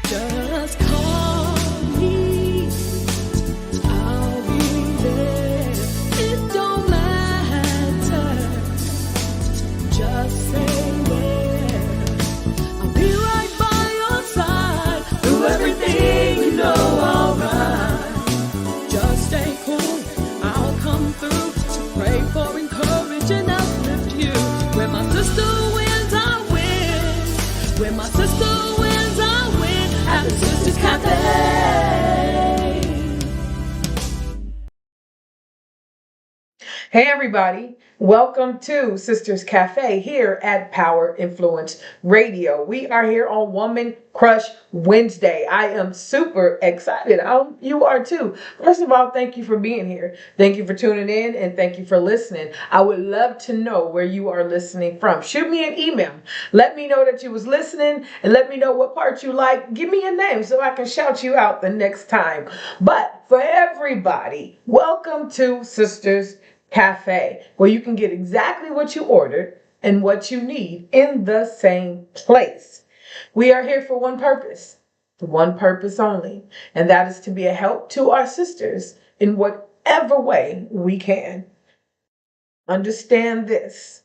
Just call me, I'll be there. It don't matter, just say where. I'll be right by your side through everything, you know, alright. Just stay cool, I'll come through to pray for, encourage, and uplift you. When my sister wins, I win. When my sister wins, I win. At the Sisters Cafe. Hey everybody, welcome to Sisters Cafe here at Power Influence Radio. We are here on Woman Crush Wednesday. I am super excited. I hope you are too. First of all, thank you for being here. Thank you for tuning in and thank you for listening. I would love to know where you are listening from. Shoot me an email. Let me know that you was listening and let me know what part you like. Give me a name so I can shout you out the next time. But for everybody, welcome to Sisters Cafe, where you can get exactly what you ordered and what you need in the same place. We are here for one purpose only, and that is to be a help to our sisters in whatever way we can. Understand this.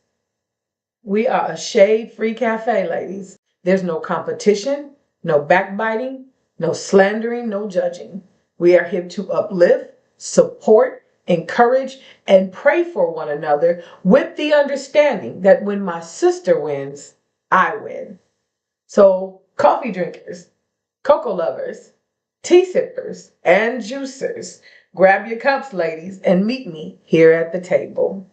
We are a shade-free cafe, ladies. There's no competition, no backbiting, no slandering, no judging. We are here to uplift, support, encourage, and pray for one another with the understanding that when my sister wins, I win. So, coffee drinkers, cocoa lovers, tea sippers, and juicers, grab your cups, ladies, and meet me here at the table.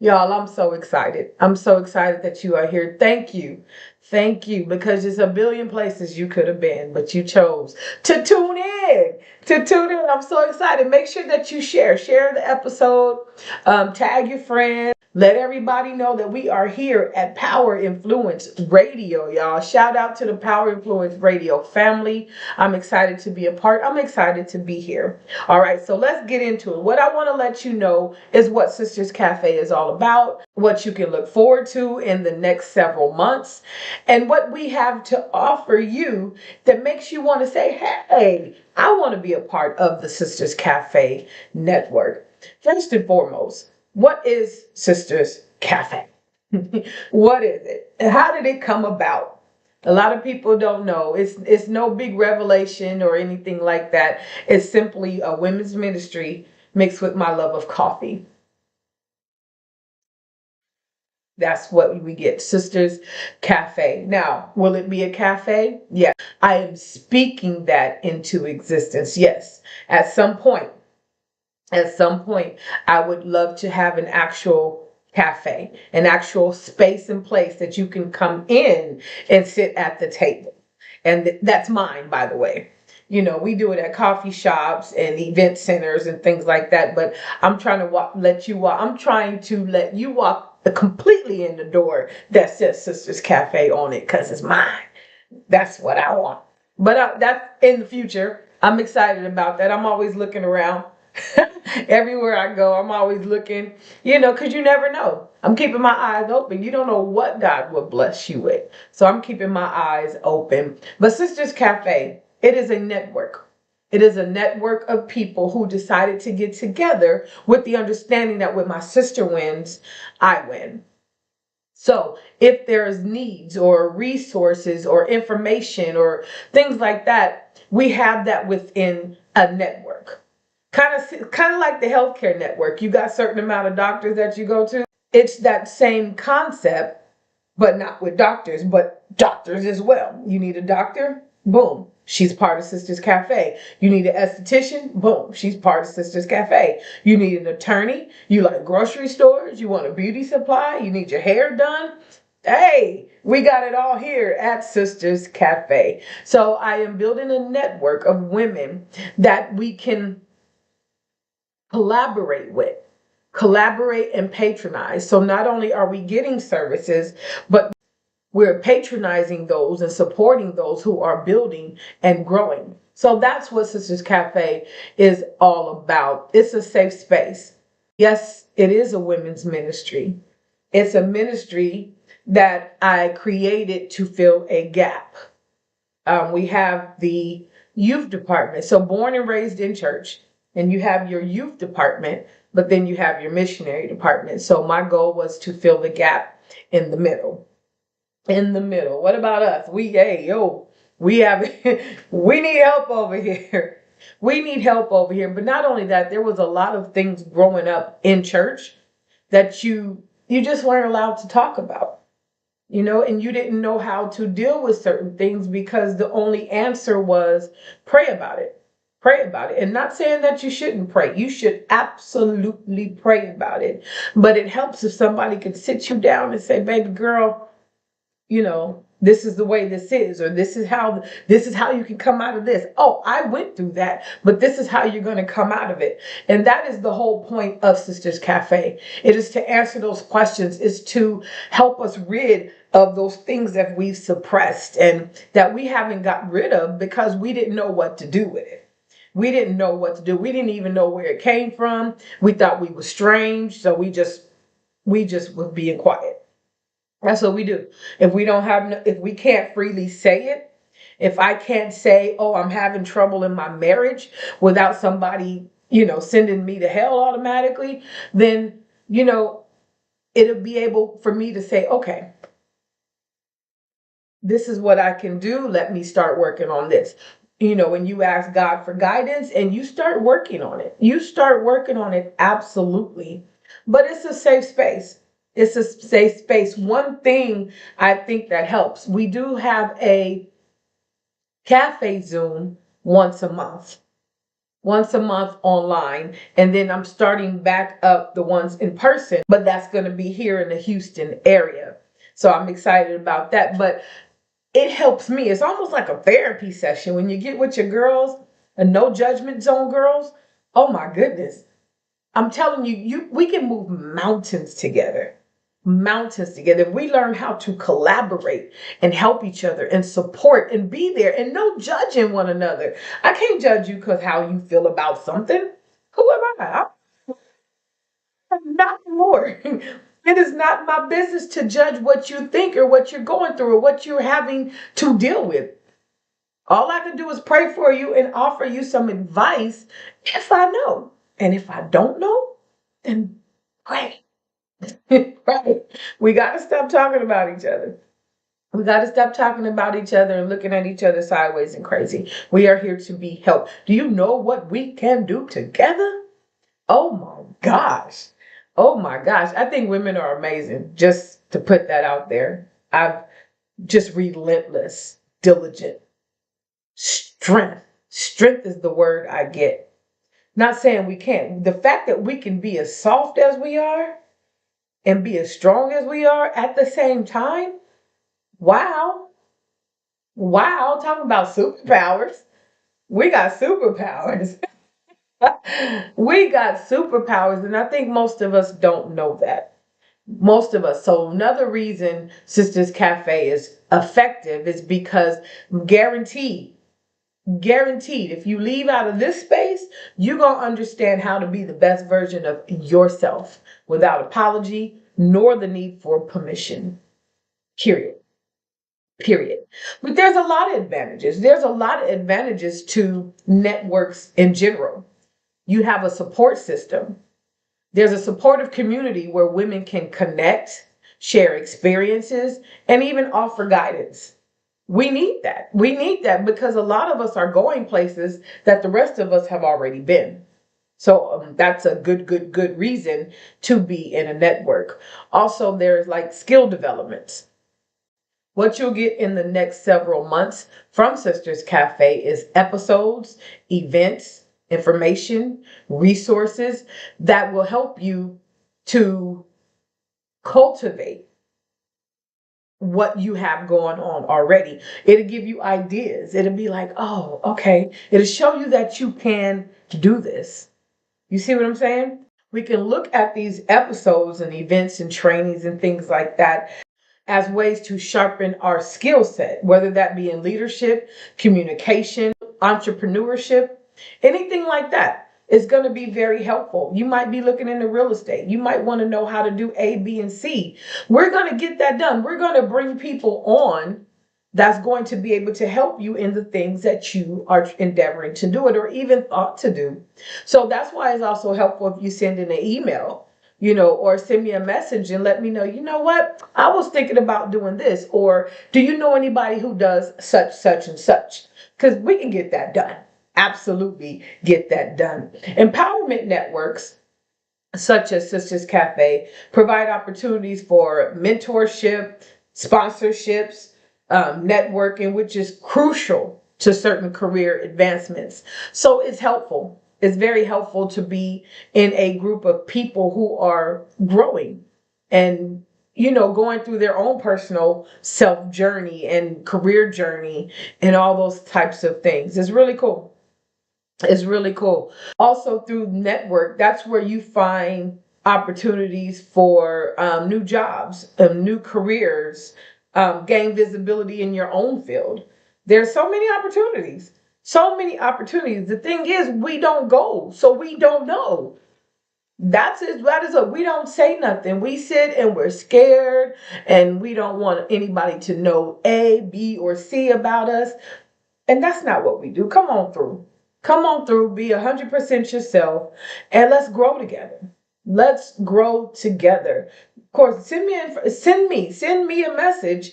Y'all, I'm so excited. I'm so excited that you are here. Thank you. Thank you, because there's a billion places you could have been, but you chose to tune in. I'm so excited. Make sure that you share the episode, tag your friends. Let everybody know that we are here at Power Influence Radio, y'all. Shout out to the Power Influence Radio family. I'm excited to be a part. I'm excited to be here. All right, so let's get into it. What I want to let you know is what Sisters Cafe is all about, what you can look forward to in the next several months, and what we have to offer you that makes you want to say, hey, I want to be a part of the Sisters Cafe network. First and foremost, what is Sisters Cafe? What is it? And how did it come about? A lot of people don't know. It's no big revelation or anything like that. It's simply a women's ministry mixed with my love of coffee. That's what we get, Sisters Cafe. Now, will it be a cafe? Yes. I am speaking that into existence. Yes. At some point, I would love to have an actual cafe, an actual space and place that you can come in and sit at the table. And that's mine, by the way. You know, we do it at coffee shops and event centers and things like that. But I'm trying to let you walk completely in the door that says Sisters Cafe on it, because it's mine. That's what I want. But that's in the future. I'm excited about that. I'm always looking around. Everywhere I go, I'm always looking, because you never know. I'm keeping my eyes open. You don't know what God will bless you with. So I'm keeping my eyes open. But Sisters Cafe, it is a network. It is a network of people who decided to get together with the understanding that when my sister wins, I win. So if there's needs or resources or information or things like that, we have that within a network. Kind of like the healthcare network. You got a certain amount of doctors that you go to. It's that same concept, but not with doctors, but doctors as well. You need a doctor? Boom. She's part of Sisters Cafe. You need an esthetician? Boom. She's part of Sisters Cafe. You need an attorney? You like grocery stores? You want a beauty supply? You need your hair done? Hey, we got it all here at Sisters Cafe. So I am building a network of women that we can collaborate and patronize. So not only are we getting services, but we're patronizing those and supporting those who are building and growing. So that's what Sisters Cafe is all about. It's a safe space. Yes, it is a women's ministry. It's a ministry that I created to fill a gap. We have the youth department. So born and raised in church, and you have your youth department, but then you have your missionary department. So my goal was to fill the gap in the middle. In the middle. What about us? We have we need help over here. We need help over here. But not only that, there was a lot of things growing up in church that you just weren't allowed to talk about, and you didn't know how to deal with certain things because the only answer was pray about it. Pray about it. And not saying that you shouldn't pray. You should absolutely pray about it. But it helps if somebody could sit you down and say, baby girl, this is the way this is, or this is how you can come out of this. Oh, I went through that, but this is how you're going to come out of it. And that is the whole point of Sisters Cafe. It is to answer those questions, is to help us rid of those things that we've suppressed and that we haven't got rid of because we didn't know what to do with it. We didn't know what to do. We didn't even know where it came from. We thought we were strange, so we just was being quiet. That's what we do. If we can't freely say it, if I can't say, oh, I'm having trouble in my marriage without somebody, sending me to hell automatically, then, it'll be able for me to say, okay, this is what I can do. Let me start working on this. When you ask God for guidance and you start working on it, absolutely. But it's a safe space. It's a safe space. One thing I think that helps, we do have a cafe Zoom once a month online. And then I'm starting back up the ones in person, but that's going to be here in the Houston area. So I'm excited about that. But it helps me. It's almost like a therapy session when you get with your girls, a no judgment zone girls. Oh my goodness. I'm telling you, we can move mountains together. Mountains together. If we learn how to collaborate and help each other and support and be there and no judging one another. I can't judge you because how you feel about something. Who am I? I'm not more. It is not my business to judge what you think or what you're going through or what you're having to deal with. All I can do is pray for you and offer you some advice if I know. And if I don't know, then pray. Right. We got to stop talking about each other. We got to stop talking about each other and looking at each other sideways and crazy. We are here to be helped. Do you know what we can do together? Oh my gosh. Oh my gosh. I think women are amazing. Just to put that out there. I've just relentless, diligent, strength. Strength is the word I get. Not saying we can't. The fact that we can be as soft as we are and be as strong as we are at the same time. Wow. Wow. Talking about superpowers. We got superpowers. We got superpowers. And I think most of us don't know that. Most of us. So another reason Sisters Cafe is effective is because guaranteed, if you leave out of this space, you're going to understand how to be the best version of yourself without apology nor the need for permission. Period. But there's a lot of advantages. There's a lot of advantages to networks in general. You have a support system. There's a supportive community where women can connect, share experiences, and even offer guidance. We need that. We need that because a lot of us are going places that the rest of us have already been. So that's a good reason to be in a network. Also, there's like skill developments. What you'll get in the next several months from Sisters Cafe is episodes, events, information, resources that will help you to cultivate what you have going on already. It'll give you ideas. It'll be like, oh, okay. It'll show you that you can do this. You see what I'm saying? We can look at these episodes and events and trainings and things like that as ways to sharpen our skill set, whether that be in leadership, communication, entrepreneurship, anything like that. Is going to be very helpful. You might be looking into real estate. You might want to know how to do A, B, and C. We're going to get that done. We're going to bring people on that's going to be able to help you in the things that you are endeavoring to do it or even thought to do. So that's why it's also helpful if you send in an email, or send me a message and let me know, you know what, I was thinking about doing this, or do you know anybody who does such, such, and such? Because we can get that done. Absolutely get that done. Empowerment networks such as Sisters Cafe provide opportunities for mentorship, sponsorships, networking, which is crucial to certain career advancements. So it's helpful. It's very helpful to be in a group of people who are growing and going through their own personal self journey and career journey and all those types of things. It's really cool. It's really cool. Also through network, that's where you find opportunities for new jobs, new careers, gain visibility in your own field. There's so many opportunities. So many opportunities. The thing is, we don't go, so we don't know. That's it. That is it. We don't say nothing. We sit and we're scared and we don't want anybody to know A, B, or C about us. And that's not what we do. Come on through. Come on through, be 100% yourself, and let's grow together. Let's grow together. Of course, send me a message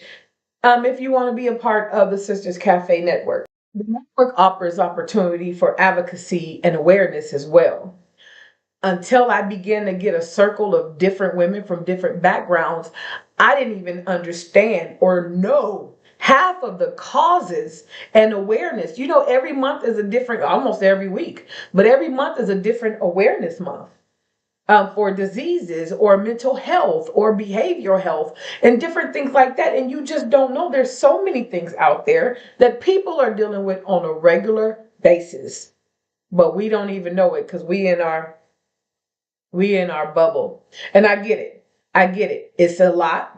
if you want to be a part of the Sisters Cafe network. The network offers opportunity for advocacy and awareness as well. Until I began to get a circle of different women from different backgrounds, I didn't even understand or know half of the causes and awareness. Every month is a different, almost every week, but every month is a different awareness month for diseases or mental health or behavioral health and different things like that. And you just don't know. There's so many things out there that people are dealing with on a regular basis, but we don't even know it because we in our bubble. And I get it. It's a lot.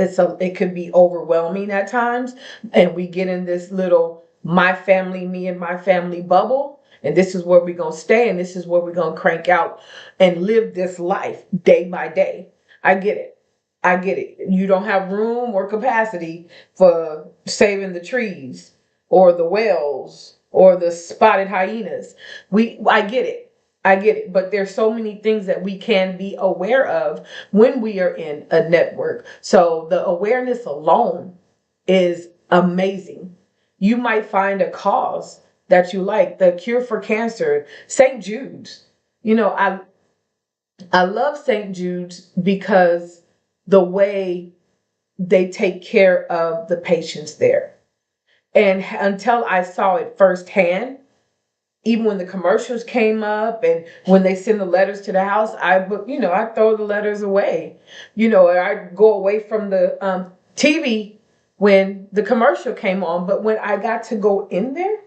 It could be overwhelming at times. And we get in this little my family, me and my family bubble. And this is where we're going to stay. And this is where we're going to crank out and live this life day by day. I get it. You don't have room or capacity for saving the trees or the whales or the spotted hyenas. I get it. But there's so many things that we can be aware of when we are in a network. So the awareness alone is amazing. You might find a cause that you like, the cure for cancer, St. Jude's. I love St. Jude's because the way they take care of the patients there. And until I saw it firsthand, even when the commercials came up and when they send the letters to the house, I throw the letters away. I go away from the TV when the commercial came on. But when I got to go in there,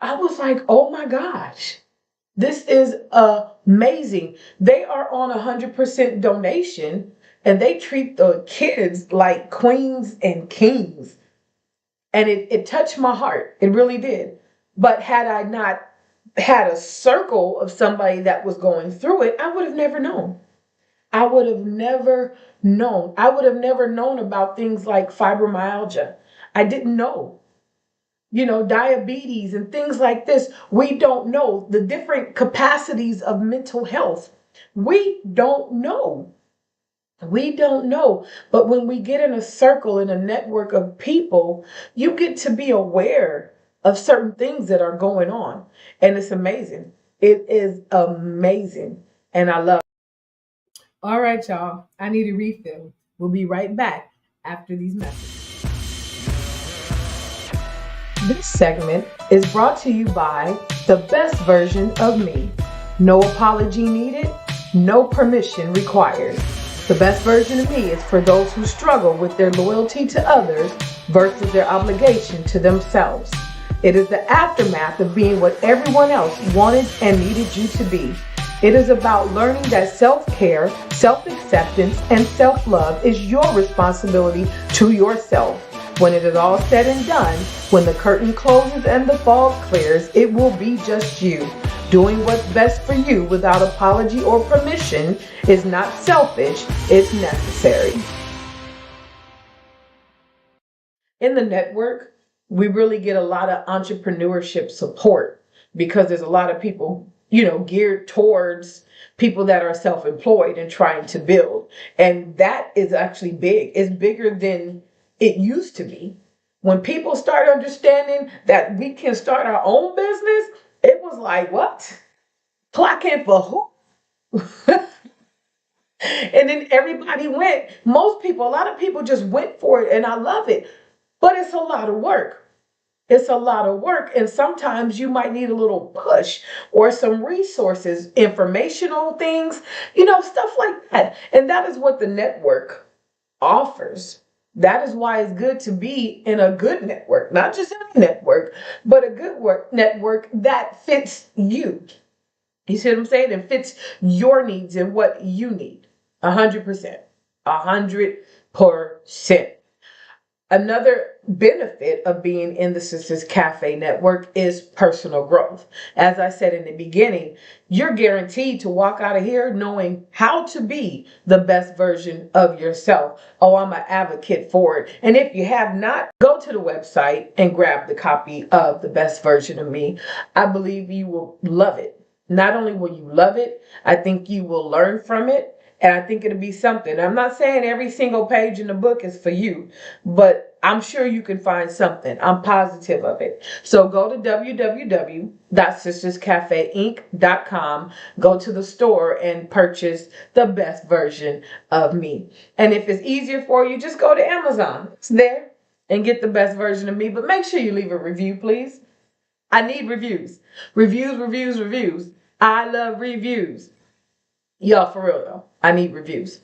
I was like, oh my gosh, this is amazing. They are on 100% donation and they treat the kids like queens and kings. And it touched my heart. It really did. But had I not had a circle of somebody that was going through it, I would have never known. I would have never known about things like fibromyalgia. I didn't know. Diabetes and things like this. We don't know the different capacities of mental health. We don't know. But when we get in a circle, in a network of people, you get to be aware of certain things that are going on. And it's amazing. It is amazing. And I love it. All right, y'all. I need a refill. We'll be right back after these messages. This segment is brought to you by the best version of me. No apology needed, no permission required. The best version of me is for those who struggle with their loyalty to others versus their obligation to themselves. It is the aftermath of being what everyone else wanted and needed you to be. It is about learning that self-care, self-acceptance, and self-love is your responsibility to yourself. When it is all said and done, when the curtain closes and the fog clears, it will be just you. Doing what's best for you without apology or permission is not selfish, it's necessary. In the network, we really get a lot of entrepreneurship support because there's a lot of people, geared towards people that are self-employed and trying to build. And that is actually big. It's bigger than it used to be. When people start understanding that we can start our own business, it was like, what? Clock in for who? And then everybody went. Most people, a lot of people just went for it, and I love it. But it's a lot of work. It's a lot of work. And sometimes you might need a little push or some resources, informational things, stuff like that. And that is what the network offers. That is why it's good to be in a good network, not just any network, but a good network that fits you. You see what I'm saying? And fits your needs and what you need. 100%. 100%. Another benefit of being in the Sisters Cafe network is personal growth. As I said in the beginning, you're guaranteed to walk out of here knowing how to be the best version of yourself. Oh, I'm an advocate for it. And if you have not, go to the website and grab the copy of The Best Version of Me. I believe you will love it. Not only will you love it, I think you will learn from it. And I think it'll be something. I'm not saying every single page in the book is for you, but I'm sure you can find something. I'm positive of it. So go to www.sisterscafeinc.com, go to the store and purchase The Best Version of Me. And if it's easier for you, just go to Amazon. It's there, and get The Best Version of Me. But make sure you leave a review, please. I need reviews. Reviews, reviews, reviews. I love reviews. Y'all, for real though, I need reviews.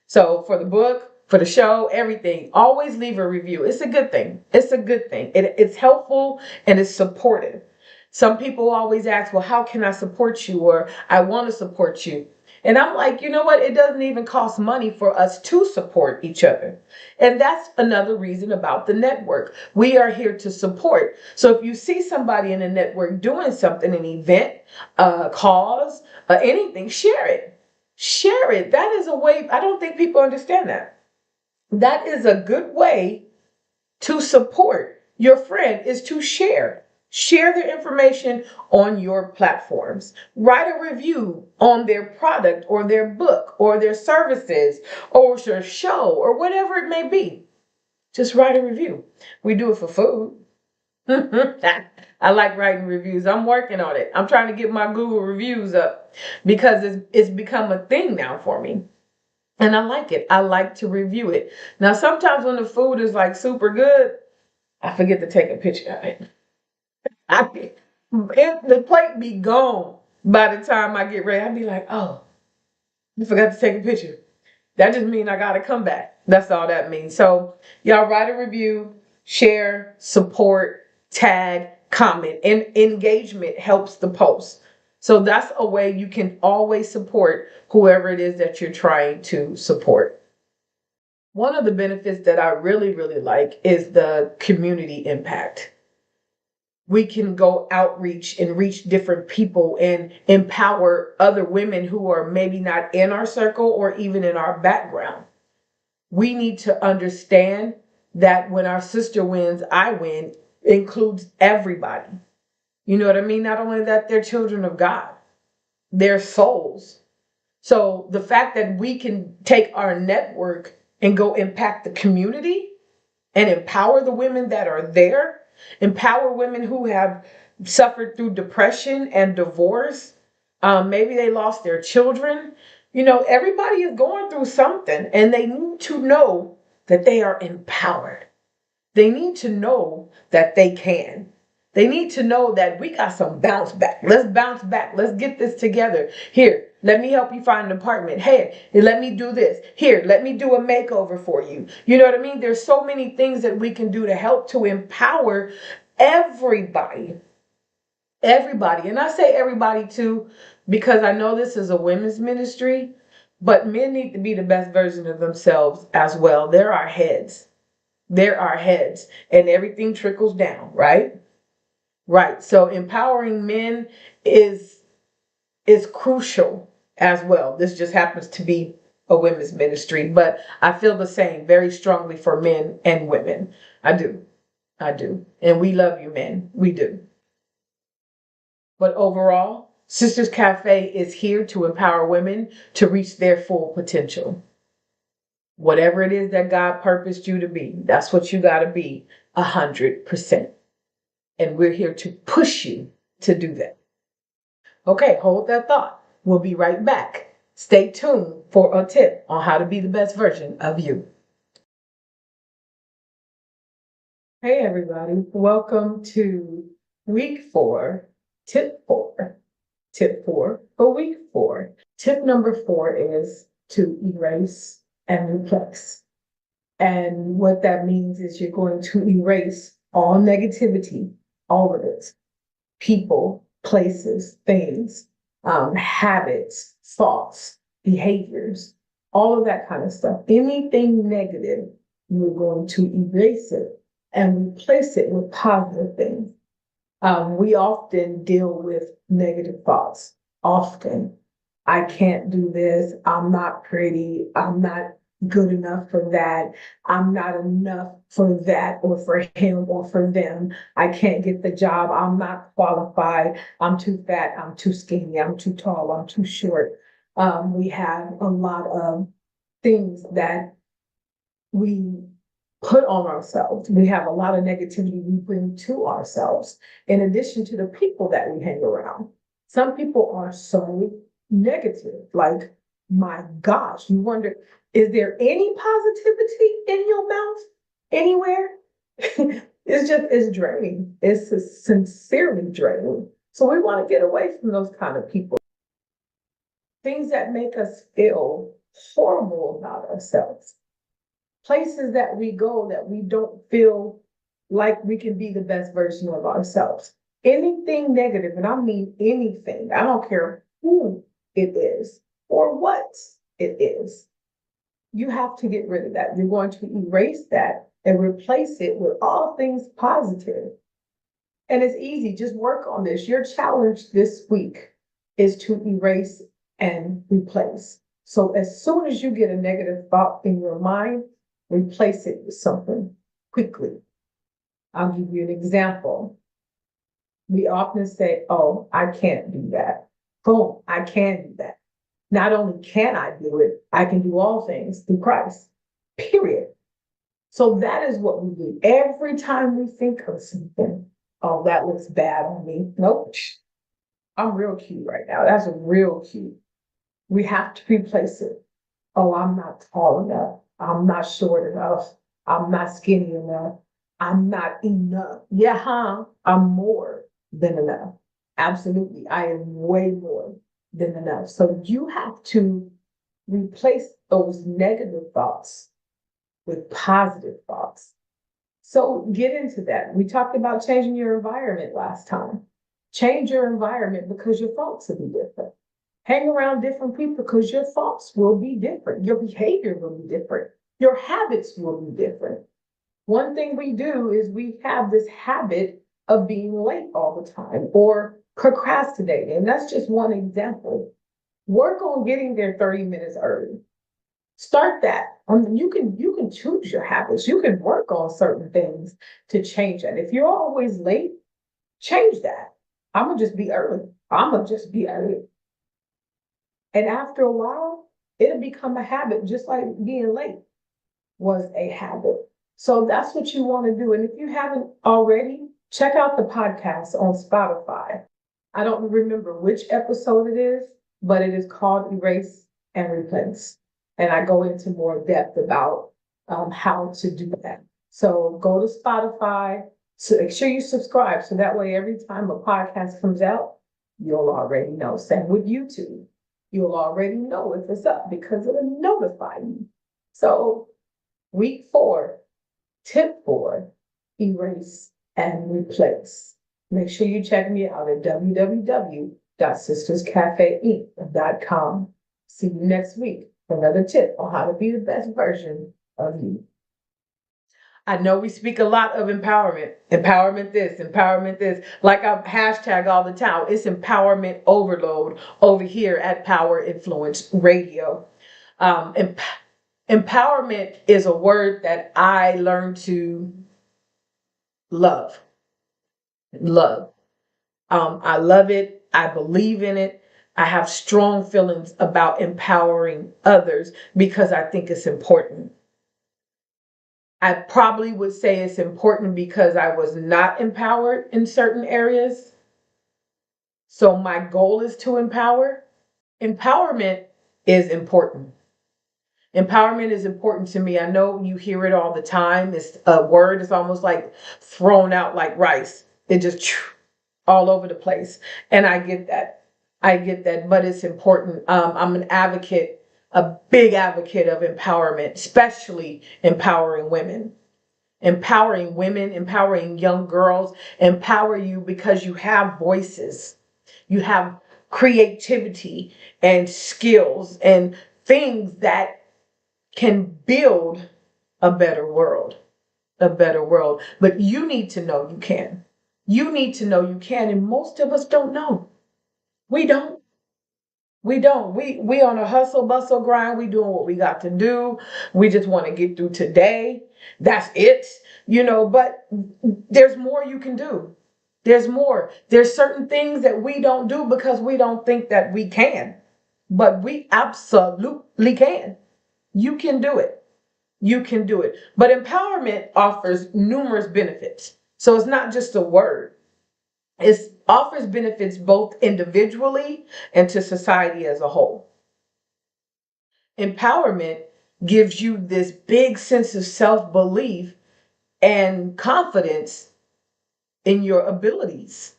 So for the book, for the show, everything, always leave a review. It's a good thing. It's a good thing. It's helpful and it's supportive. Some people always ask, well, how can I support you? Or I want to support you. And I'm like, you know what? It doesn't even cost money for us to support each other. And that's another reason about the network. We are here to support. So if you see somebody in the network doing something, an event, a cause, anything, share it. Share it. That is a way. I don't think people understand that. That is a good way to support your friend, is to share. Share their information on your platforms. Write a review on their product or their book or their services or your show or whatever it may be. Just write a review. We do it for food. I like writing reviews. I'm working on it. I'm trying to get my Google reviews up because it's become a thing now for me. And I like it. I like to review it. Now, sometimes when the food is like super good, I forget to take a picture of it. The plate be gone by the time I get ready. I'd be like, oh, I forgot to take a picture. That just means I got to come back. That's all that means. So y'all write a review, share, support, tag, comment, and engagement helps the post. So that's a way you can always support whoever it is that you're trying to support. One of the benefits that I really, really like is the community impact. We can go outreach and reach different people and empower other women who are maybe not in our circle or even in our background. We need to understand that when our sister wins, I win, includes everybody. You know what I mean? Not only that, they're children of God, they're souls. So the fact that we can take our network and go impact the community and empower the women that are there, empower women who have suffered through depression and divorce. Maybe they lost their children. Everybody is going through something and they need to know that they are empowered. They need to know that they can. They need to know that we got some bounce back. Let's bounce back. Let's get this together. Here, let me help you find an apartment. Hey, let me do this. Here, let me do a makeover for you. You know what I mean? There's so many things that we can do to help to empower everybody. Everybody. And I say everybody too, because I know this is a women's ministry, but men need to be the best version of themselves as well. They're our heads. They're our heads. And everything trickles down, right? Right. So empowering men is crucial as well. This just happens to be a women's ministry, but I feel the same very strongly for men and women. I do. I do. And we love you, men. We do. But overall, Sisters Cafe is here to empower women to reach their full potential. Whatever it is that God purposed you to be, that's what you got to be 100%. And we're here to push you to do that. Okay, hold that thought. We'll be right back. Stay tuned for a tip on how to be the best version of you. Hey, everybody. Welcome to week 4, tip 4. Tip 4 for week 4. Tip number 4 is to erase and replace. And what that means is you're going to erase all negativity, all of it, people, places, things, habits, thoughts, behaviors, all of that kind of stuff. Anything negative, you're going to erase it and replace it with positive things. We often deal with negative thoughts. Often, I can't do this. I'm not pretty. I'm not good enough for that. I'm not enough for that or for him or for them. I can't get the job. I'm not qualified. I'm too fat. I'm too skinny. I'm too tall. I'm too short. We have a lot of things that we put on ourselves. We have a lot of negativity we bring to ourselves, in addition to the people that we hang around. Some people are so negative, like, my gosh, you wonder, is there any positivity in your mouth anywhere? It's draining. It's sincerely draining. So we want to get away from those kind of people. Things that make us feel horrible about ourselves. Places that we go that we don't feel like we can be the best version of ourselves. Anything negative, and I mean anything, I don't care who it is or what it is, you have to get rid of that. You're going to erase that and replace it with all things positive. And it's easy, just work on this. Your challenge this week is to erase and replace. So as soon as you get a negative thought in your mind, replace it with something quickly. I'll give you an example. We often say, oh, I can't do that. Boom, I can do that. Not only can I do it, I can do all things through Christ, period. So that is what we do. Every time we think of something, oh, that looks bad on me. Nope, I'm real cute right now. That's a real cute. We have to replace it. Oh, I'm not tall enough. I'm not short enough. I'm not skinny enough. I'm not enough. Yeah, I'm more than enough. Absolutely. I am way more than enough. So you have to replace those negative thoughts with positive thoughts. So get into that. We talked about changing your environment last time. Change your environment because your thoughts will be different. Hang around different people because your thoughts will be different. Your behavior will be different. Your habits will be different. One thing we do is we have this habit of being late all the time or procrastinating. And that's just one example. Work on getting there 30 minutes early. Start that. You can choose your habits. You can work on certain things to change that. If you're always late, change that. I'm gonna just be early. I'm gonna just be early. And after a while, it'll become a habit, just like being late was a habit. So that's what you want to do. And if you haven't already, check out the podcast on Spotify. I don't remember which episode it is, but it is called Erase and Replace. And I go into more depth about how to do that. So go to Spotify, so make sure you subscribe. So that way, every time a podcast comes out, you'll already know. Same with YouTube. You'll already know if it's up because it'll notify you. So week 4, tip 4, erase and replace. Make sure you check me out at www.sisterscafeinc.com. See you next week for another tip on how to be the best version of you. I know we speak a lot of empowerment, empowerment this, like I hashtag all the time. It's empowerment overload over here at Power Influence Radio. Empowerment is a word that I learned to Love. Love. I love it. I believe in it. I have strong feelings about empowering others because I think it's important. I probably would say it's important because I was not empowered in certain areas. So my goal is to empower. Empowerment is important. Empowerment is important to me. I know you hear it all the time. It's a word, it's almost like thrown out like rice. It just all over the place. And I get that. I get that, but it's important. I'm an advocate, a big advocate of empowerment, especially empowering women. Empowering women, empowering young girls, empower you because you have voices. You have creativity and skills and things that can build a better world, a better world. But you need to know you can. You need to know you can, and most of us don't know. We don't. We don't. We on a hustle bustle grind. We doing what we got to do. We just want to get through today. That's it. But there's more you can do. There's more. There's certain things that we don't do because we don't think that we can. But we absolutely can. You can do it. You can do it. But empowerment offers numerous benefits. So it's not just a word. It offers benefits both individually and to society as a whole. Empowerment gives you this big sense of self-belief and confidence in your abilities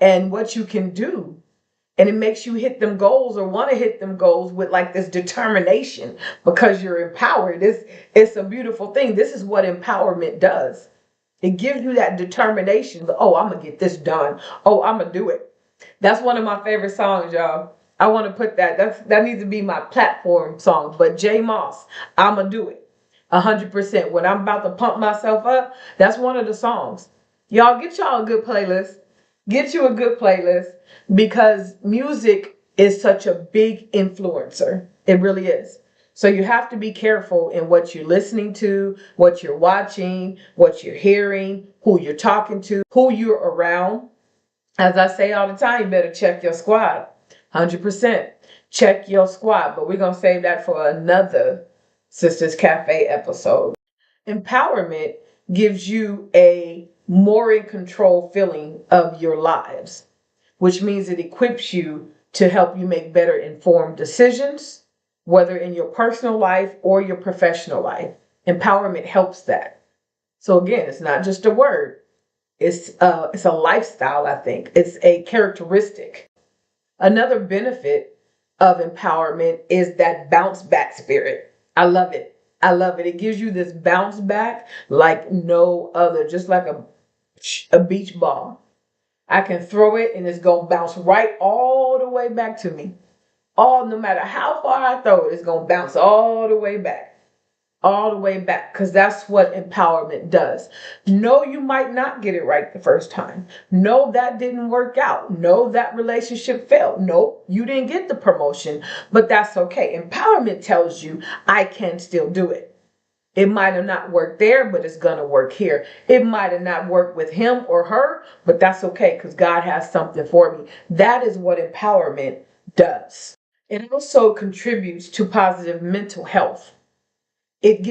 and what you can do. And it makes you hit them goals or want to hit them goals with like this determination because you're empowered. It's a beautiful thing. This is what empowerment does. It gives you that determination. Oh, I'm going to get this done. Oh, I'm going to do it. That's one of my favorite songs, y'all. I want to put that needs to be my platform song. But J Moss, I'm going to do it 100%. When I'm about to pump myself up, that's one of the songs. Y'all get y'all a good playlist. Get you a good playlist because music is such a big influencer. It really is. So you have to be careful in what you're listening to, what you're watching, what you're hearing, who you're talking to, who you're around. As I say all the time, you better check your squad. 100%. Check your squad. But we're going to save that for another Sisters Cafe episode. Empowerment gives you a more in control feeling of your lives, which means it equips you to help you make better informed decisions, whether in your personal life or your professional life. Empowerment helps that. So again, it's not just a word. It's a lifestyle, I think. It's a characteristic. Another benefit of empowerment is that bounce back spirit. I love it. I love it. It gives you this bounce back like no other, just like a beach ball. I can throw it and it's going to bounce right all the way back to me. No matter how far I throw it, it's going to bounce all the way back. All the way back, because that's what empowerment does. No, you might not get it right the first time. No, that didn't work out. No, that relationship failed. No, you didn't get the promotion, but that's okay. Empowerment tells you I can still do it. It might have not worked there, but it's going to work here. It might have not worked with him or her, but that's okay because God has something for me. That is what empowerment does. It also contributes to positive mental health. It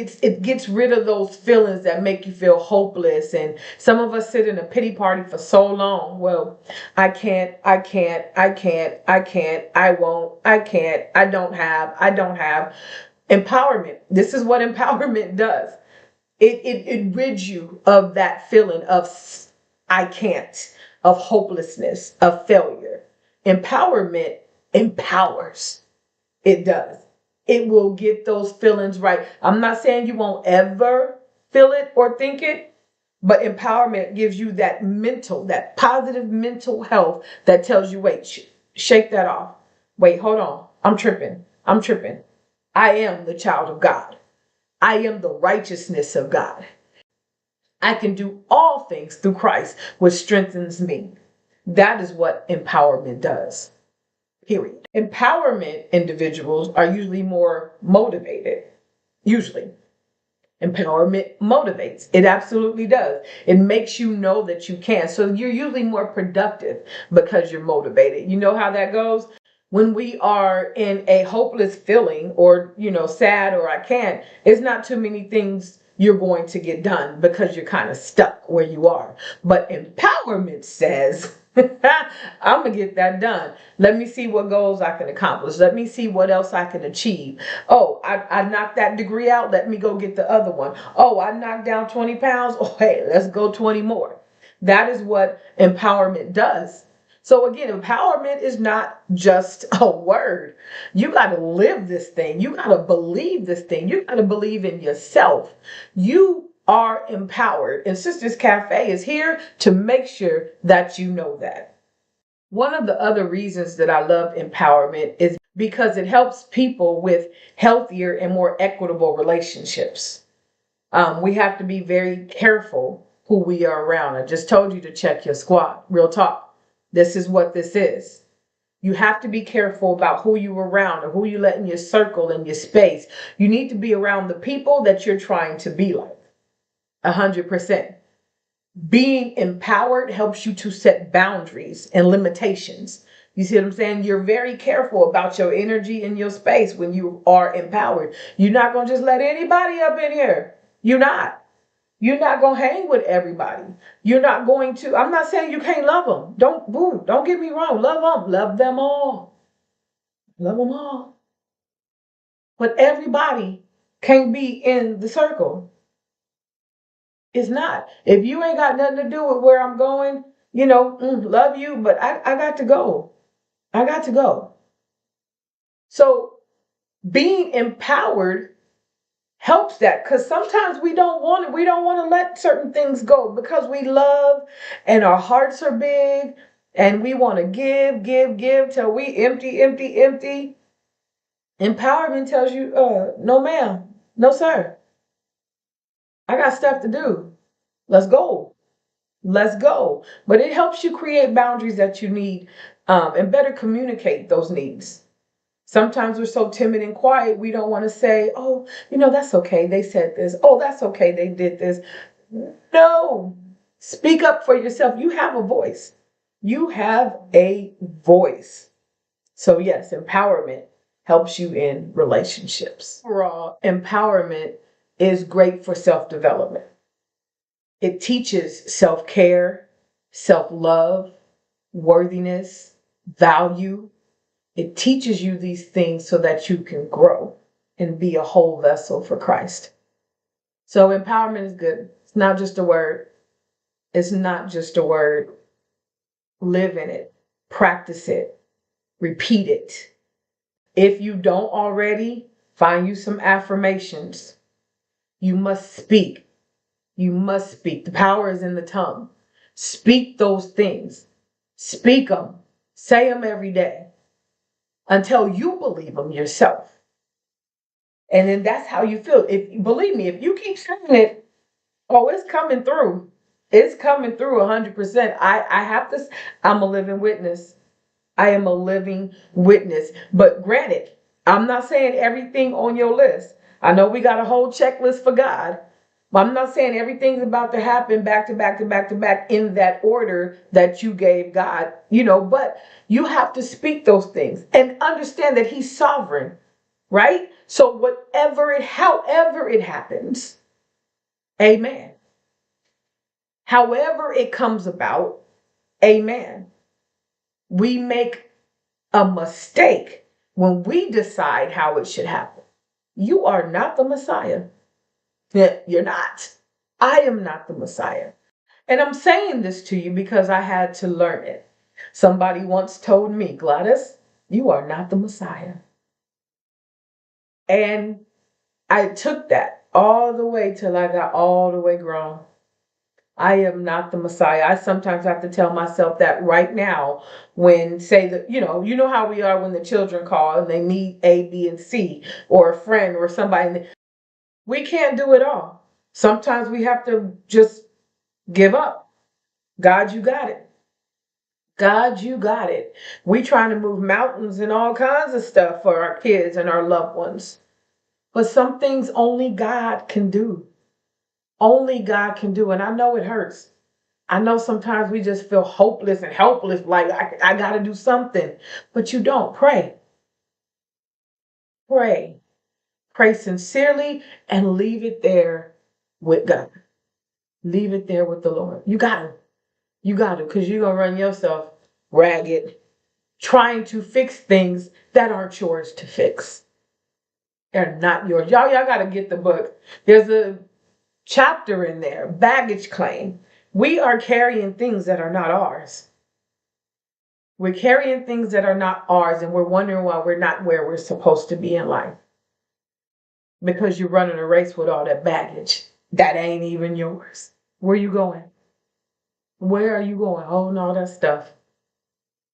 gets rid of those feelings that make you feel hopeless. And some of us sit in a pity party for so long. Well, I can't, I won't, I can't, I don't have. Empowerment. This is what empowerment does. It rids you of that feeling of I can't, of hopelessness, of failure. Empowerment empowers. It does. It will get those feelings right. I'm not saying you won't ever feel it or think it, but empowerment gives you that positive mental health that tells you, wait, shake that off. Wait, hold on. I'm tripping. I am the child of God. I am the righteousness of God. I can do all things through Christ, which strengthens me. That is what empowerment does. Period. Empowerment individuals are usually more motivated. Usually. Empowerment motivates. It absolutely does. It makes you know that you can. So you're usually more productive because you're motivated. You know how that goes? When we are in a hopeless feeling or, sad or I can't, it's not too many things you're going to get done because you're kind of stuck where you are. But empowerment says, I'm going to get that done. Let me see what goals I can accomplish. Let me see what else I can achieve. Oh, I knocked that degree out. Let me go get the other one. Oh, I knocked down 20 pounds. Oh, hey, let's go 20 more. That is what empowerment does. So again, empowerment is not just a word. You got to live this thing. You got to believe this thing. You got to believe in yourself. You are empowered. And Sisters Cafe is here to make sure that you know that. One of the other reasons that I love empowerment is because it helps people with healthier and more equitable relationships. We have to be very careful who we are around. I just told you to check your squad. Real talk. This is what this is. You have to be careful about who you're around or who you let in your circle and your space. You need to be around the people that you're trying to be like. 100%. Being empowered helps you to set boundaries and limitations. You see what I'm saying? You're very careful about your energy and your space when you are empowered. You're not going to just let anybody up in here. You're not. You're not going to hang with everybody. You're not going to, I'm not saying you can't love them. Don't get me wrong. Love them. Love them all. Love them all. But everybody can't be in the circle. It's not. If you ain't got nothing to do with where I'm going, love you, but I got to go. I got to go. So being empowered helps that, because sometimes we don't want to let certain things go because we love and our hearts are big and we want to give till we empty. Empowerment tells you, no ma'am, no sir. I got stuff to do. Let's go. Let's go. But it helps you create boundaries that you need, and better communicate those needs. Sometimes we're so timid and quiet, we don't want to say, oh, that's okay. They said this. Oh, that's okay. They did this. No. Speak up for yourself. You have a voice. You have a voice. So yes, empowerment helps you in relationships. Overall, empowerment is great for self-development. It teaches self-care, self-love, worthiness, value. It teaches you these things so that you can grow and be a whole vessel for Christ. So empowerment is good. It's not just a word. It's not just a word. Live in it. Practice it. Repeat it. If you don't already, find you some affirmations. You must speak. You must speak. The power is in the tongue. Speak those things. Speak them. Say them every day until you believe them yourself. And then that's how you feel. Believe me, if you keep saying it, oh, it's coming through. It's coming through 100%. I'm a living witness. I am a living witness. But granted, I'm not saying everything on your list. I know we got a whole checklist for God. But I'm not saying everything's about to happen back to back to back to back in that order that you gave God, but you have to speak those things and understand that He's sovereign, right? So however it happens, amen. However it comes about, amen. We make a mistake when we decide how it should happen. You are not the Messiah. You're not. I am not the Messiah. And I'm saying this to you because I had to learn it. Somebody once told me, Gladys, you are not the Messiah. And I took that all the way till I got all the way grown. I am not the Messiah. I sometimes have to tell myself that right now when say that, you know how we are when the children call and they need A, B, and C, or a friend or somebody. We can't do it all. Sometimes we have to just give up. God, you got it. God, you got it. We trying to move mountains and all kinds of stuff for our kids and our loved ones. But some things only God can do. only God can do. And I know it hurts. I know sometimes we just feel hopeless and helpless, like I got to do something, but you don't. Pray, pray, pray sincerely and leave it there with God. Leave it there with the Lord. You got to, because you're going to run yourself ragged trying to fix things that aren't yours to fix. They're not yours. Y'all got to get the book. There's a chapter in there, baggage claim. We are carrying things that are not ours. We're carrying things that are not ours, and we're wondering why we're not where we're supposed to be in life. Because you're running a race with all that baggage that ain't even yours. Where you going? Where are you going? Holding all that stuff.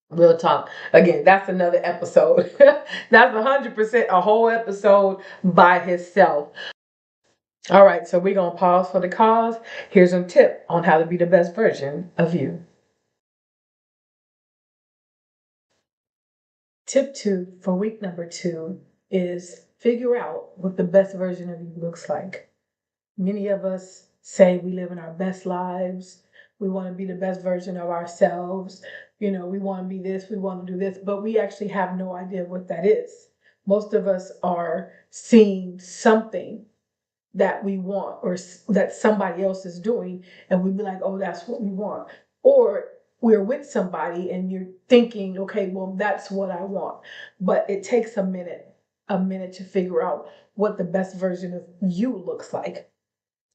Real talk. Again, that's another episode. That's 100% a whole episode by itself. All right, so we're going to pause for the cause. Here's a tip on how to be the best version of you. Tip 2 for week number 2 is figure out what the best version of you looks like. Many of us say we live in our best lives. We want to be the best version of ourselves. You know, we want to be this, we want to do this, but we actually have no idea what that is. Most of us are seeing something that we want or that somebody else is doing, and we be like, oh, that's what we want. Or we're with somebody and you're thinking, okay, well, that's what I want. But it takes a minute to figure out what the best version of you looks like.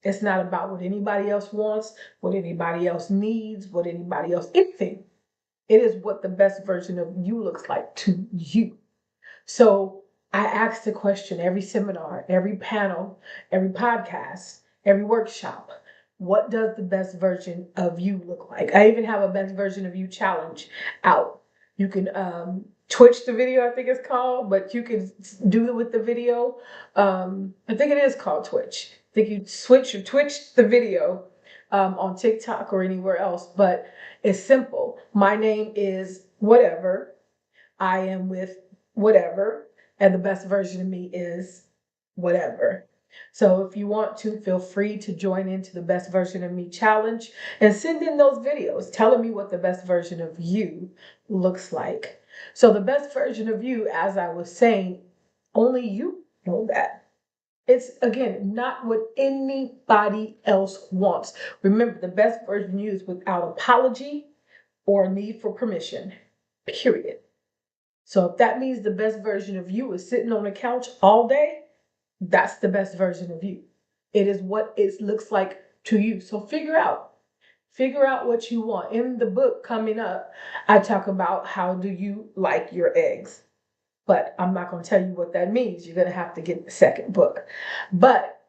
It's not about what anybody else wants, what anybody else needs, what anybody else, anything. It is what the best version of you looks like to you. So I ask the question every seminar, every panel, every podcast, every workshop, what does the best version of you look like? I even have a best version of you challenge out. You can Twitch the video, I think it's called, but you can do it with the video. I think it is called Twitch. I think you Twitch the video on TikTok or anywhere else, but it's simple. My name is whatever. I am with whatever, and the best version of me is whatever. So if you want to, feel free to join into the best version of me challenge and send in those videos telling me what the best version of you looks like. So the best version of you, as I was saying, only you know that. It's, again, not what anybody else wants. Remember, the best version of you is without apology or need for permission, period. So if that means the best version of you is sitting on the couch all day, that's the best version of you. It is what it looks like to you. So figure out what you want. In the book coming up, I talk about how do you like your eggs. But I'm not going to tell you what that means. You're going to have to get the second book. But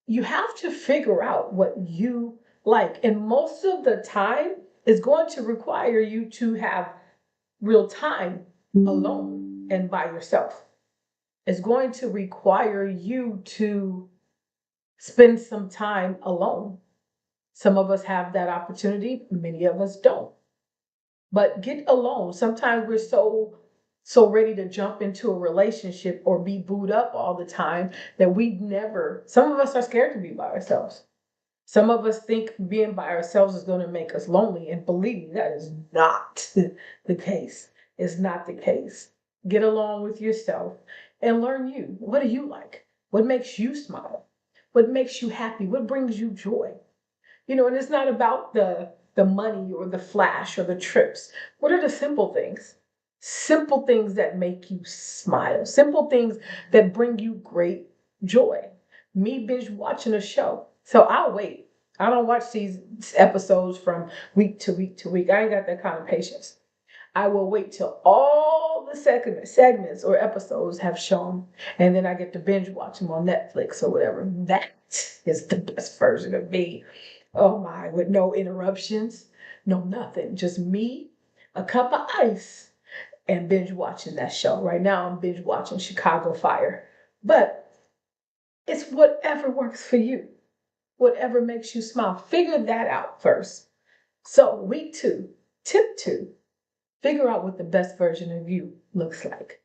you have to figure out what you like. And most of the time, it's going to require you to have real time alone and by yourself. It's going to require you to spend some time alone. Some of us have that opportunity, many of us don't. But get alone. Sometimes we're so ready to jump into a relationship or be booed up all the time that some of us are scared to be by ourselves. Some of us think being by ourselves is going to make us lonely, and believe me, that is not the case. It's not the case. Get along with yourself and learn you. What do you like? What makes you smile? What makes you happy? What brings you joy? And it's not about the money or the flash or the trips. What are the simple things? Simple things that make you smile. Simple things that bring you great joy. Me binge watching a show. So I'll wait. I don't watch these episodes from week to week to week. I ain't got that kind of patience. I will wait till all the segments or episodes have shown, and then I get to binge watch them on Netflix or whatever. That is the best version of me. Oh my, with no interruptions, no nothing. Just me, a cup of ice, and binge watching that show. Right now I'm binge watching Chicago Fire. But it's whatever works for you. Whatever makes you smile. Figure that out first. So week 2, tip 2, figure out what the best version of you looks like.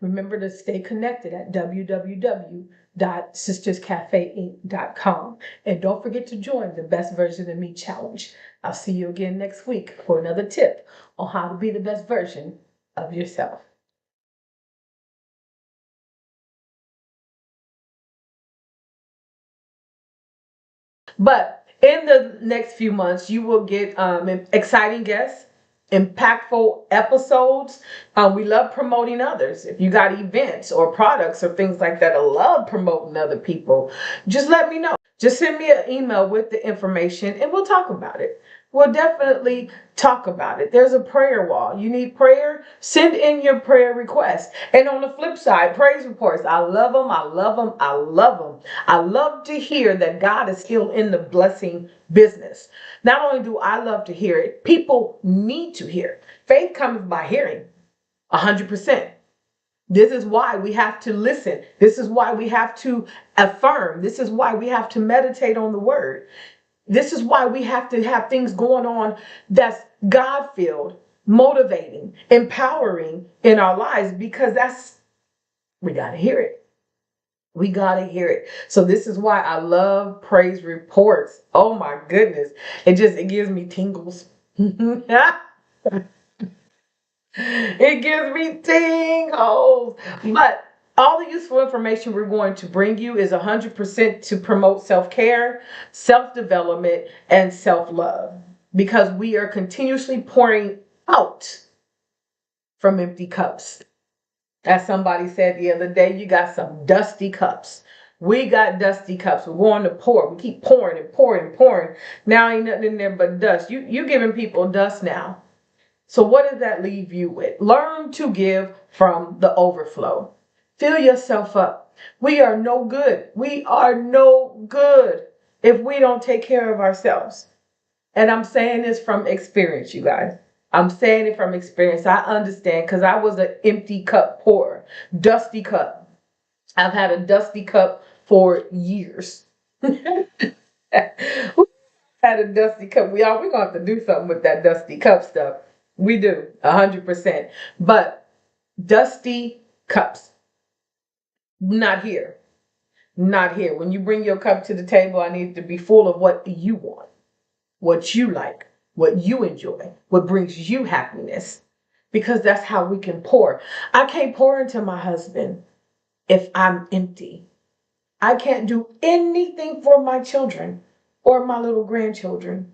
Remember to stay connected at www.sisterscafeinc.com. And don't forget to join the Best Version of Me Challenge. I'll see you again next week for another tip on how to be the best version of yourself. But in the next few months, you will get exciting guests, impactful episodes. We love promoting others. If you got events or products or things like that, I love promoting other people. Just let me know. Just send me an email with the information and we'll talk about it. We'll definitely talk about it. There's a prayer wall. You need prayer? Send in your prayer requests. And on the flip side, praise reports. I love them. I love them. I love them. I love to hear that God is still in the blessing business. Not only do I love to hear it, people need to hear it. Faith comes by hearing, 100%. This is why we have to listen. This is why we have to affirm. This is why we have to meditate on the word. This is why we have to have things going on that's God-filled, motivating, empowering in our lives, because we got to hear it. We got to hear it. So this is why I love praise reports. Oh my goodness. It gives me tingles. It gives me tingles. But all the useful information we're going to bring you is 100% to promote self-care, self-development, and self-love, because we are continuously pouring out from empty cups. As somebody said the other day, you got some dusty cups. We got dusty cups. We're going to pour. We keep pouring and pouring and pouring. Now ain't nothing in there but dust. You giving people dust now. So what does that leave you with? Learn to give from the overflow. Fill yourself up. We are no good. We are no good if we don't take care of ourselves. And I'm saying this from experience, you guys. I'm saying it from experience. I understand, because I was an empty cup pourer, dusty cup. I've had a dusty cup for years. Had a dusty cup. We're going to have to do something with that dusty cup stuff. We do, 100%. But dusty cups, not here. Not here. When you bring your cup to the table, I need it to be full of what you want, what you like, what you enjoy, what brings you happiness. Because that's how we can pour. I can't pour into my husband if I'm empty. I can't do anything for my children or my little grandchildren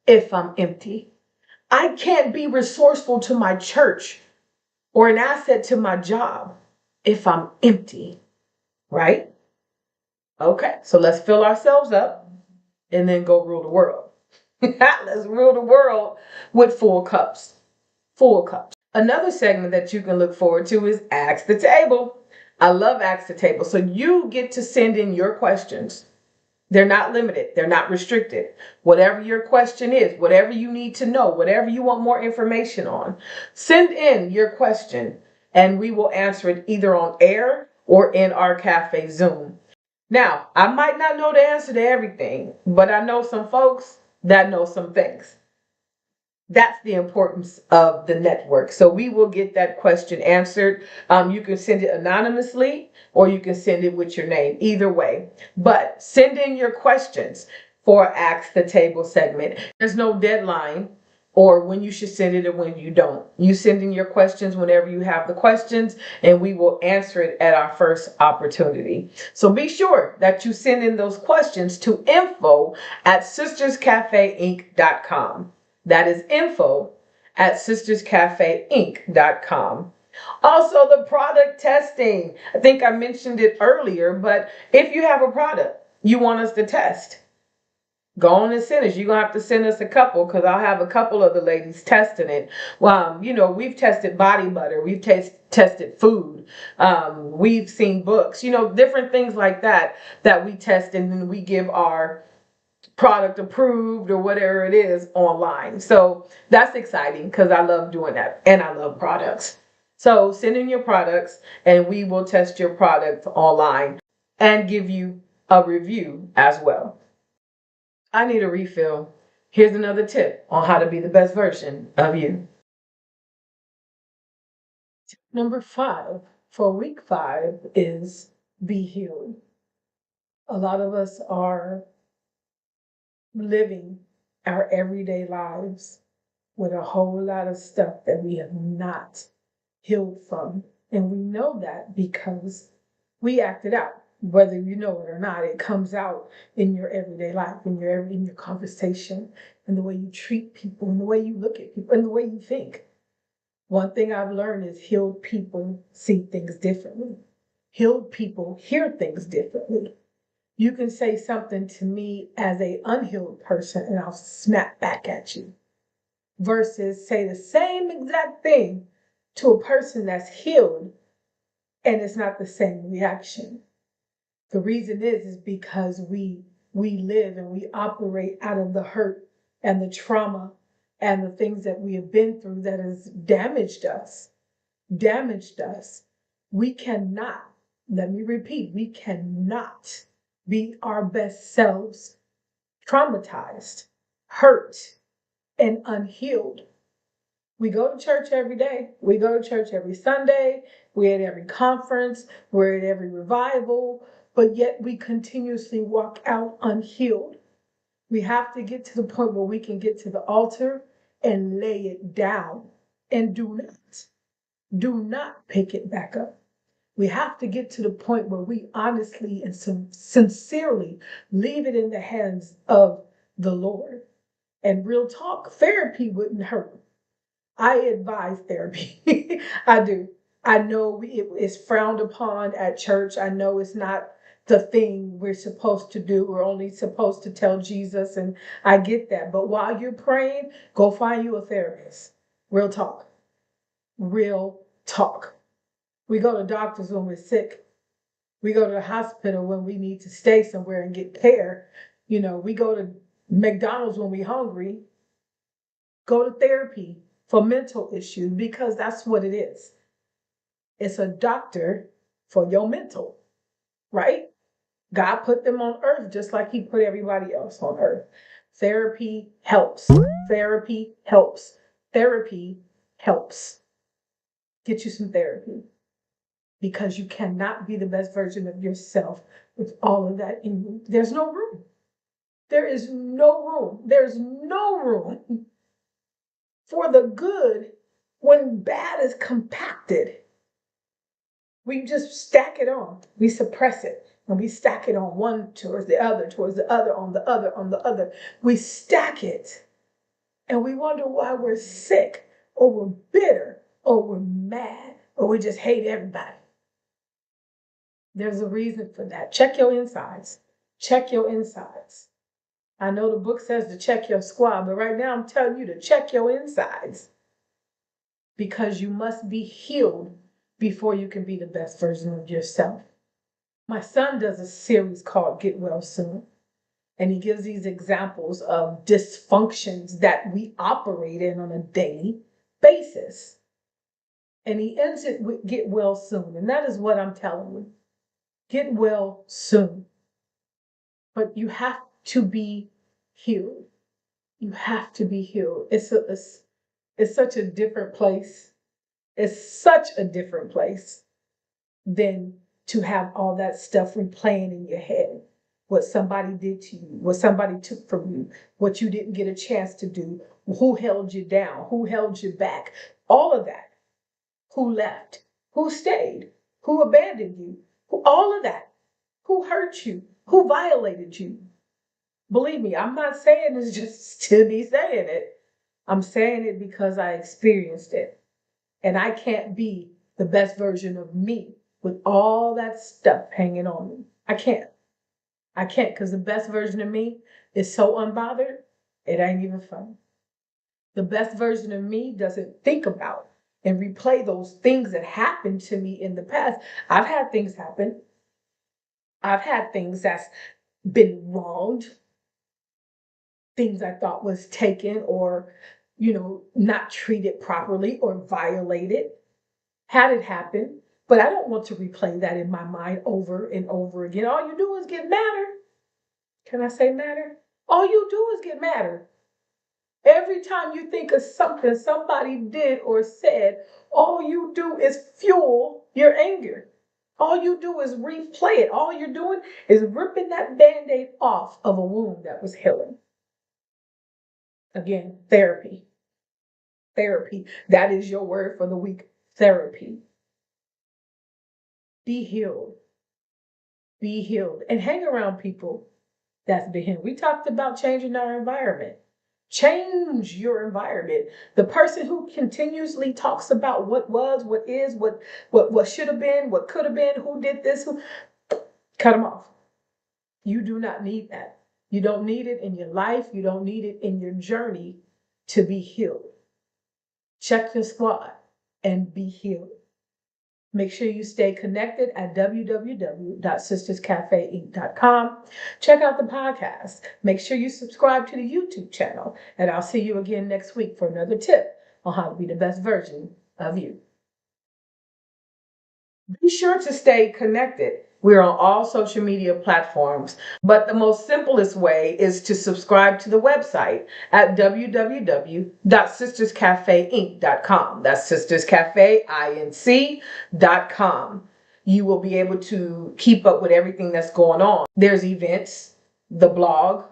if I'm empty. I can't be resourceful to my church or an asset to my job if I'm empty, right? Okay, so let's fill ourselves up and then go rule the world. Let's rule the world with full cups. Full cups. Another segment that you can look forward to is Ask the Table. I love Ask the Table. So you get to send in your questions. They're not limited. They're not restricted. Whatever your question is, whatever you need to know, whatever you want more information on, send in your question and we will answer it either on air or in our cafe Zoom. Now, I might not know the answer to everything, but I know some folks that know some things. That's the importance of the network. So we will get that question answered. You can send it anonymously or you can send it with your name, either way. But send in your questions for Ask the Table segment. There's no deadline or when you should send it and when you don't. You send in your questions whenever you have the questions and we will answer it at our first opportunity. So be sure that you send in those questions to info@sisterscafeinc.com. That is info@sisterscafeinc.com. Also, the product testing. I think I mentioned it earlier, but if you have a product you want us to test, go on and send us. You're going to have to send us a couple because I'll have a couple of the ladies testing it. We've tested body butter. We've tested food. We've seen books, different things like that we test and then we give our product approved or whatever it is online. So that's exciting because I love doing that and I love products. So send in your products and we will test your product online and give you a review as well. I need a refill. Here's another tip on how to be the best version of you. Tip number 5, for week 5 is be healed. A lot of us are living our everyday lives with a whole lot of stuff that we have not healed from. And we know that because we act it out. Whether you know it or not, it comes out in your everyday life, in your conversation, in the way you treat people, in the way you look at people, in the way you think. One thing I've learned is healed people see things differently. Healed people hear things differently. You can say something to me as a unhealed person and I'll snap back at you versus say the same exact thing to a person that's healed and it's not the same reaction. The reason is because we live and we operate out of the hurt and the trauma and the things that we have been through that has damaged us. We cannot, let me repeat, we cannot be our best selves traumatized, hurt, and unhealed. We go to church every day. We go to church every Sunday. We're at every conference. We're at every revival. But yet we continuously walk out unhealed. We have to get to the point where we can get to the altar and lay it down and do not pick it back up. We have to get to the point where we honestly and sincerely leave it in the hands of the Lord. And real talk, therapy wouldn't hurt. I advise therapy. I do. I know it's frowned upon at church. I know it's not the thing we're supposed to do. We're only supposed to tell Jesus, and I get that. But while you're praying, go find you a therapist. Real talk. Real talk. We go to doctors when we're sick. We go to the hospital when we need to stay somewhere and get care. We go to McDonald's when we're hungry. Go to therapy for mental issues because that's what it is. It's a doctor for your mental, right? God put them on earth just like he put everybody else on earth. Therapy helps. Therapy helps. Therapy helps. Get you some therapy because you cannot be the best version of yourself with all of that in you. There's no room. There is no room. There's no room for the good when bad is compacted. We just stack it on. We suppress it. And we stack it on one towards the other, on the other, on the other. We stack it. And we wonder why we're sick, or we're bitter, or we're mad, or we just hate everybody. There's a reason for that. Check your insides. Check your insides. I know the book says to check your squad, but right now I'm telling you to check your insides. Because you must be healed before you can be the best version of yourself. My son does a series called Get Well Soon. And he gives these examples of dysfunctions that we operate in on a daily basis. And he ends it with get well soon. And that is what I'm telling you. Get well soon. But you have to be healed. You have to be healed. It's such a different place. It's such a different place than to have all that stuff replaying in your head. What somebody did to you, what somebody took from you, what you didn't get a chance to do, who held you down, who held you back, all of that. Who left, who stayed, who abandoned you, all of that. Who hurt you, who violated you. Believe me, I'm not saying this just to be saying it. I'm saying it because I experienced it. And I can't be the best version of me with all that stuff hanging on me. I can't because the best version of me is so unbothered, it ain't even funny. The best version of me doesn't think about and replay those things that happened to me in the past. I've had things happen. I've had things that's been wronged, things I thought was taken or, not treated properly or violated. Had it happen, but I don't want to replay that in my mind over and over again. All you do is get madder. Can I say madder? All you do is get madder. Every time you think of something somebody did or said, all you do is fuel your anger. All you do is replay it. All you're doing is ripping that Band-Aid off of a wound that was healing. Again, therapy. Therapy. That is your word for the week. Therapy. Be healed. Be healed. And hang around people that's been healed. We talked about changing our environment. Change your environment. The person who continuously talks about what was, what is, what should have been, what could have been, who did this, cut them off. You do not need that. You don't need it in your life. You don't need it in your journey to be healed. Check your squad and be healed. Make sure you stay connected at www.sisterscafeinc.com. Check out the podcast. Make sure you subscribe to the YouTube channel. And I'll see you again next week for another tip on how to be the best version of you. Be sure to stay connected. We're on all social media platforms, but the most simplest way is to subscribe to the website at www.sisterscafeinc.com. That's sisterscafeinc.com. You will be able to keep up with everything that's going on. There's events, the blog,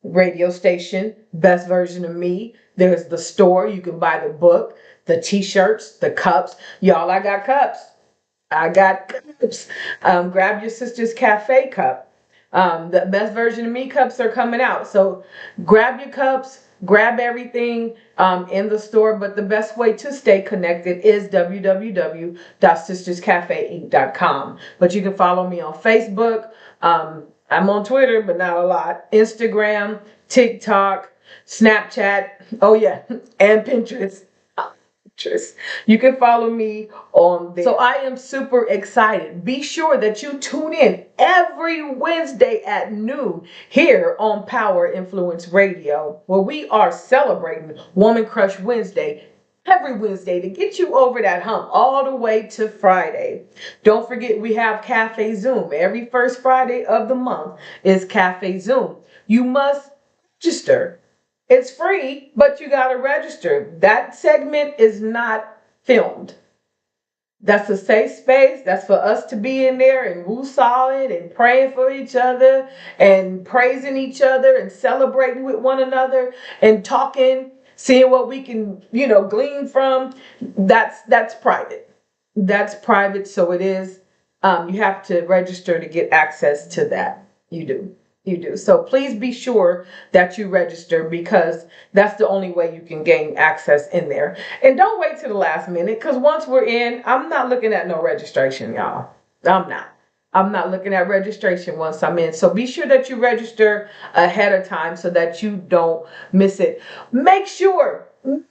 radio station, Best Version of Me. There's the store. You can buy the book, the t-shirts, the cups. Y'all, I got cups. I got cups. Grab your Sister's Cafe cup. The Best Version of Me cups are coming out. So grab your cups, grab everything in the store. But the best way to stay connected is www.sisterscafeinc.com. But you can follow me on Facebook. I'm on Twitter, but not a lot. Instagram, TikTok, Snapchat. Oh, yeah. And Pinterest. You can follow me on there. So I am super excited. Be sure that you tune in every Wednesday at noon here on Power Influence Radio, where we are celebrating Woman Crush Wednesday every Wednesday to get you over that hump all the way to Friday. Don't forget, we have Cafe Zoom. Every first Friday of the month is Cafe Zoom. You must register. It's free, but you got to register. That segment is not filmed. That's a safe space. That's for us to be in there and woo-saw it and praying for each other and praising each other and celebrating with one another and talking, seeing what we can, glean from. That's private. That's private, so it is. You have to register to get access to that. You do. So please be sure that you register, because that's the only way you can gain access in there. And don't wait till the last minute, because once we're in, I'm not looking at no registration, y'all. I'm not looking at registration once I'm in. So be sure that you register ahead of time so that you don't miss it. Make sure you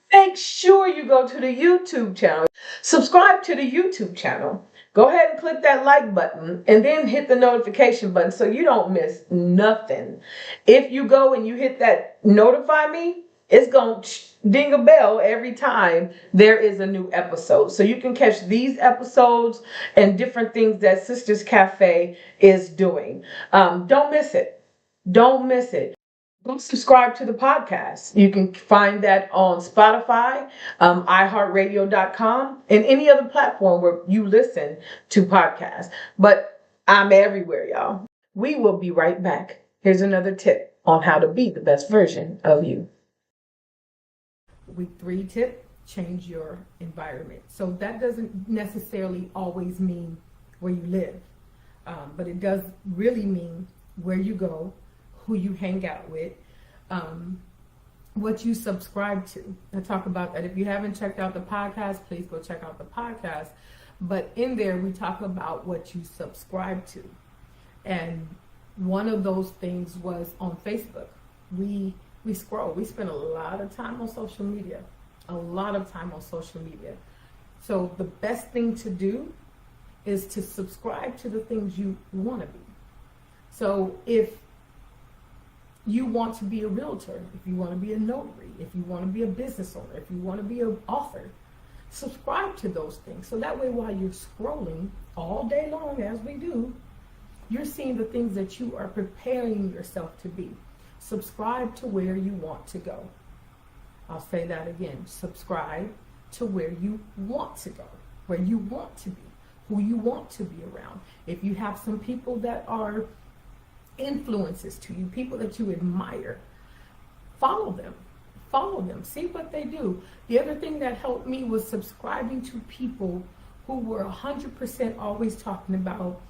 go to the YouTube channel. Subscribe to the YouTube channel. Go ahead and click that like button and then hit the notification button so you don't miss nothing. If you go and you hit that notify me, it's going to ding a bell every time there is a new episode. So you can catch these episodes and different things that Sisters Cafe is doing. Don't miss it. Don't miss it. Go subscribe to the podcast. You can find that on Spotify, iHeartRadio.com, and any other platform where you listen to podcasts. But I'm everywhere, y'all. We will be right back. Here's another tip on how to be the best version of you. Week 3 tip, change your environment. So that doesn't necessarily always mean where you live, but it does really mean where you go, who you hang out with, what you subscribe to. I talk about that. If you haven't checked out the podcast, please go check out the podcast. But in there, we talk about what you subscribe to. And one of those things was on Facebook. We scroll. We spend a lot of time on social media. So the best thing to do is to subscribe to the things you want to be. So if you want to be a realtor, if you want to be a notary, if you want to be a business owner, if you want to be an author, subscribe to those things. So that way, while you're scrolling all day long, as we do, you're seeing the things that you are preparing yourself to be. Subscribe to where you want to go. I'll say that again. Subscribe to where you want to go, where you want to be. who you want to be around. If you have some people that are influences to you, people that you admire, follow them. Follow them. See what they do. The other thing that helped me was subscribing to people who were 100% always talking about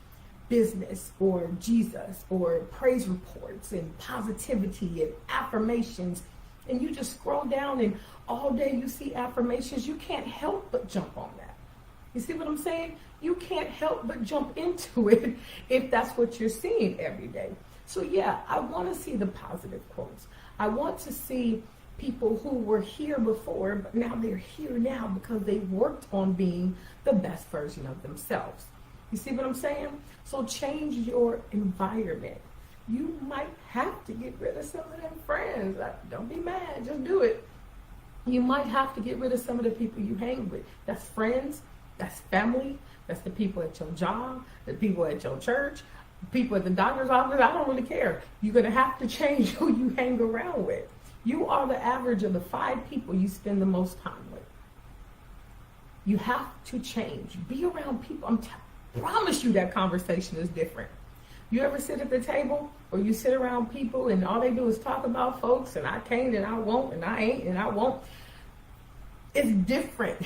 business or Jesus or praise reports and positivity and affirmations. And you just scroll down and all day you see affirmations. You can't help but jump on that. You see what I'm saying? You can't help but jump into it if that's what you're seeing every day. So yeah, I want to see the positive quotes. I want to see people who were here before, but now they're here now because they worked on being the best version of themselves. You see what I'm saying? So change your environment. You might have to get rid of some of them friends. Don't be mad, just do it. You might have to get rid of some of the people you hang with. That's friends, that's family, that's the people at your job, the people at your church, people at the doctor's office. I don't really care. You're going to have to change who you hang around with. You are the average of the 5 people you spend the most time with. You have to change. Be around people. Promise you that conversation is different. You ever sit at the table or you sit around people and all they do is talk about folks and I can't and I won't and I ain't and I won't? It's different.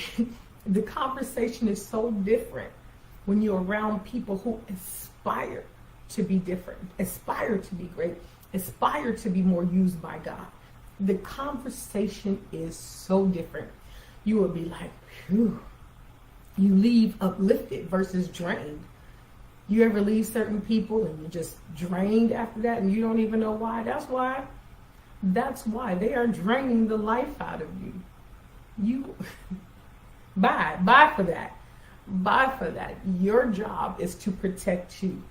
The conversation is so different when you're around people who aspire to be different, aspire to be great, aspire to be more used by God. The conversation is so different. You will be like, phew. You leave uplifted versus drained. You ever leave certain people and you're just drained after that and you don't even know why? That's why they are draining the life out of you. You bye for that. Bye for that. Your job is to protect you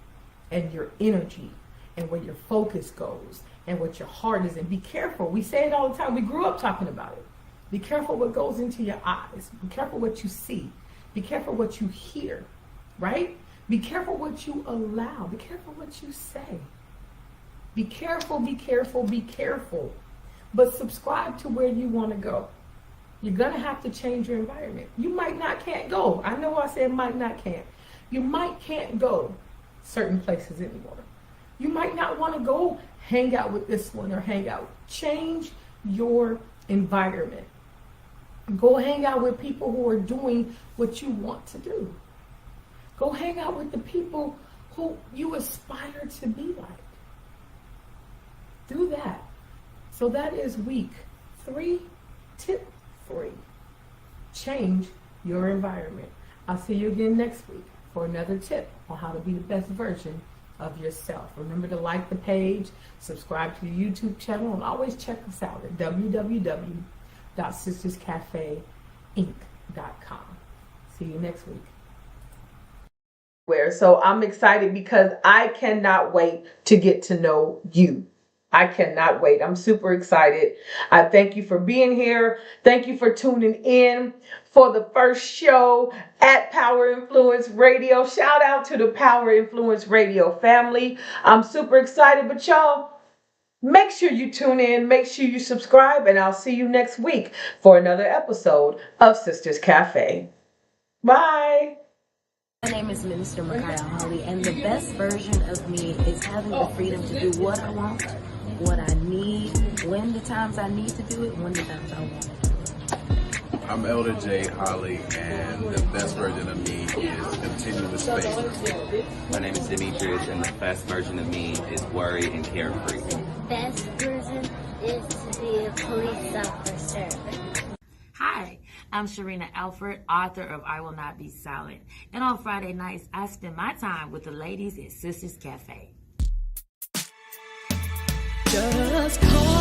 and your energy and where your focus goes and what your heart is in. Be careful. We say it all the time. We grew up talking about it. Be careful what goes into your eyes. Be careful what you see. Be careful what you hear, right? Be careful what you allow. Be careful what you say. Be careful, be careful, be careful. But subscribe to where you want to go. You're going to have to change your environment. You might not can't go. I know I said might not can't. You might can't go certain places anymore. You might not want to go hang out with this one or hang out. Change your environment. Go hang out with people who are doing what you want to do. Go hang out with the people who you aspire to be like. Do that. So that is week 3, tip 3. Change your environment. I'll see you again next week for another tip on how to be the best version of yourself. Remember to like the page, subscribe to the YouTube channel, and always check us out at www.sisterscafeinc.com. See you next week. So I'm excited because I cannot wait to get to know you. I cannot wait. I'm super excited. I thank you for being here. Thank you for tuning in for the first show at Power Influence Radio. Shout out to the Power Influence Radio family. I'm super excited, but y'all, make sure you tune in, make sure you subscribe, and I'll see you next week for another episode of Sisters Cafe. Bye. My name is Minister Micaiah Holly, and the best version of me is having the freedom to do what I want, what I need, when the times I need to do it, when the times I want to do it. I'm Elder J. Holly, and the best version of me is continuous faith. My name is Demetrius, and the best version of me is worry and carefree. Best version is to be a police officer. Hi, I'm Sharina Alford, author of I Will Not Be Silent. And on Friday nights, I spend my time with the ladies at Sisters Cafe. Just call